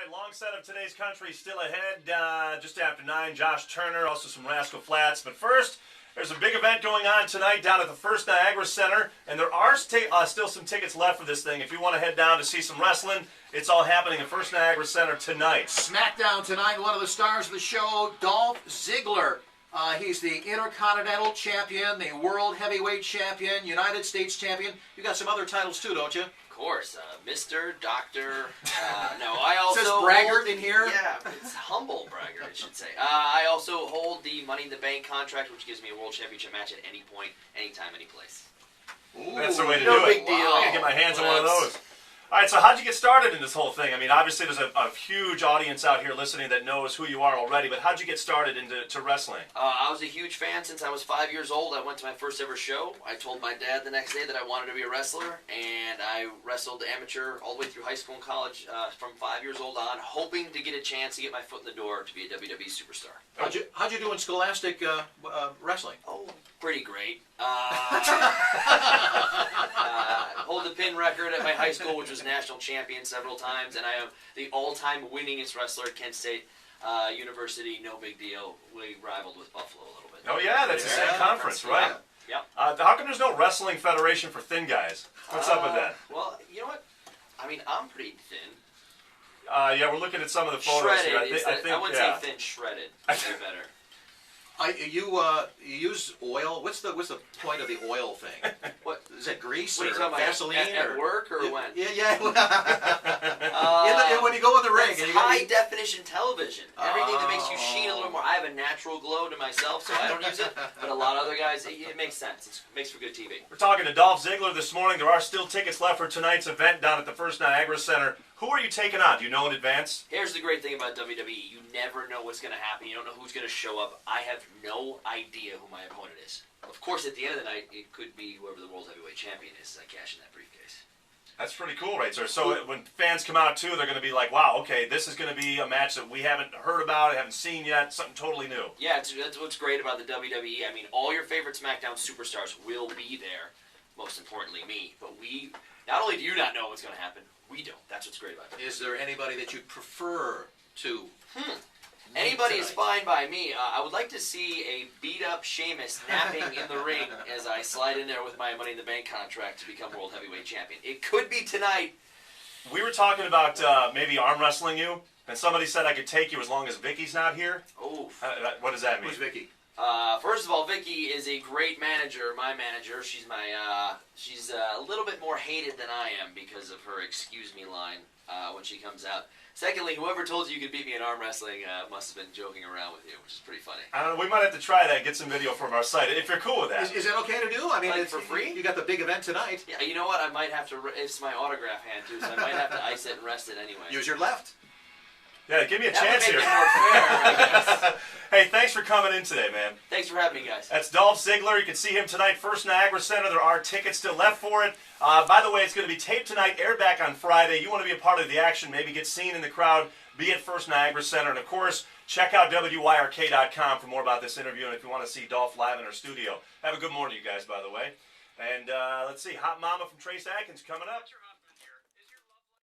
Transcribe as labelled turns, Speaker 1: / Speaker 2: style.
Speaker 1: right, long set of today's country still ahead. Just after 9, Josh Turner, also some Rascal Flats. But first, there's a big event going on tonight down at the First Niagara Center, and there are still some tickets left for this thing. If you want to head down to see some wrestling, it's all happening at First Niagara Center tonight.
Speaker 2: SmackDown tonight, one of the stars of the show, Dolph Ziggler. He's the Intercontinental Champion, the World Heavyweight Champion, United States Champion. You got some other titles too, don't you?
Speaker 3: Of course, Mr. Doctor. No, I also
Speaker 2: says braggart in here.
Speaker 3: Yeah, it's humble braggart, I should say. I also hold the Money in the Bank contract, which gives me a World Championship match at any point, anytime, any place.
Speaker 1: Ooh, that's the way to
Speaker 3: no
Speaker 1: do
Speaker 3: big
Speaker 1: it.
Speaker 3: deal.
Speaker 1: Wow. I gotta get my hands on one of those. All right, so how'd you get started in this whole thing? I mean, obviously there's a huge audience out here listening that knows who you are already, but how'd you get started into wrestling?
Speaker 3: I was a huge fan since I was 5 years old. I went to my first ever show. I told my dad the next day that I wanted to be a wrestler, and I wrestled amateur all the way through high school and college from 5 years old on, hoping to get a chance to get my foot in the door to be a WWE superstar.
Speaker 2: How'd you do in scholastic wrestling?
Speaker 3: Oh, pretty great. Hold the pin record at my high school, which was national champion several times, and I am the all-time winningest wrestler at Kent State University. No big deal. We rivaled with Buffalo a little bit.
Speaker 1: Oh yeah, that's the same conference, right?
Speaker 3: Yeah.
Speaker 1: How come there's no wrestling federation for thin guys? What's up with that?
Speaker 3: Well, you know what? I mean, I'm pretty thin.
Speaker 1: Yeah, we're looking at some of the photos
Speaker 3: Shredded.
Speaker 1: here.
Speaker 3: I wouldn't say thin, shredded. Would be better.
Speaker 2: You use oil. What's the point of the oil thing?
Speaker 3: What
Speaker 2: is that? Grease
Speaker 3: what
Speaker 2: or
Speaker 3: are you talking
Speaker 2: Vaseline?
Speaker 3: About? At work or when?
Speaker 2: Yeah. When you go in the ring,
Speaker 3: it's high definition television. Everything that makes you sheen a little more. I have a natural glow to myself, so I don't use it. But a lot of other guys, it makes sense. It makes for good TV.
Speaker 1: We're talking to Dolph Ziggler this morning. There are still tickets left for tonight's event down at the First Niagara Center. Who are you taking on? Do you know in advance?
Speaker 3: Here's the great thing about WWE. You never know what's going to happen. You don't know who's going to show up. I have no idea who my opponent is. Of course, at the end of the night, it could be whoever the World Heavyweight Champion is as I cash in that briefcase.
Speaker 1: That's pretty cool, right, sir? So when fans come out, too, they're going to be like, wow, okay, this is going to be a match that we haven't heard about, haven't seen yet, something totally new.
Speaker 3: Yeah, that's what's great about the WWE. I mean, all your favorite SmackDown superstars will be there, most importantly me. But not only do you not know what's going to happen, we don't. That's what's great about it.
Speaker 2: Is there anybody that you'd prefer to?
Speaker 3: Anybody is fine by me. I would like to see a beat-up Sheamus napping in the ring as I slide in there with my Money in the Bank contract to become World Heavyweight Champion. It could be tonight.
Speaker 1: We were talking about maybe arm wrestling you, and somebody said I could take you as long as Vicky's not here.
Speaker 3: Oh.
Speaker 1: What does that mean?
Speaker 2: Who's Vicky?
Speaker 3: First of all, Vicky is a great manager, my manager. She's she's a little bit more hated than I am because of her "excuse me" line when she comes out. Secondly, whoever told you could beat me in arm wrestling must have been joking around with you, which is pretty funny.
Speaker 1: We might have to try that, get some video from our site, if you're cool with that.
Speaker 2: Is that okay to do? I mean,
Speaker 3: like
Speaker 2: it's
Speaker 3: for free?
Speaker 2: You got the big event tonight.
Speaker 3: Yeah, you know what? I might have to, it's my autograph hand too, so I might have to ice it and rest it anyway.
Speaker 2: Use your left.
Speaker 1: Yeah, give me a
Speaker 3: that
Speaker 1: chance
Speaker 3: would
Speaker 1: here.
Speaker 3: make it more fair, I guess.
Speaker 1: Hey, thanks for coming in today, man.
Speaker 3: Thanks for having me, guys.
Speaker 1: That's Dolph Ziggler. You can see him tonight, First Niagara Center. There are tickets still left for it. By the way, it's going to be taped tonight, aired back on Friday. You want to be a part of the action, maybe get seen in the crowd, be at First Niagara Center. And, of course, check out WYRK.com for more about this interview. And if you want to see Dolph live in our studio. Have a good morning, you guys, by the way. And let's see, Hot Mama from Trace Atkins coming up.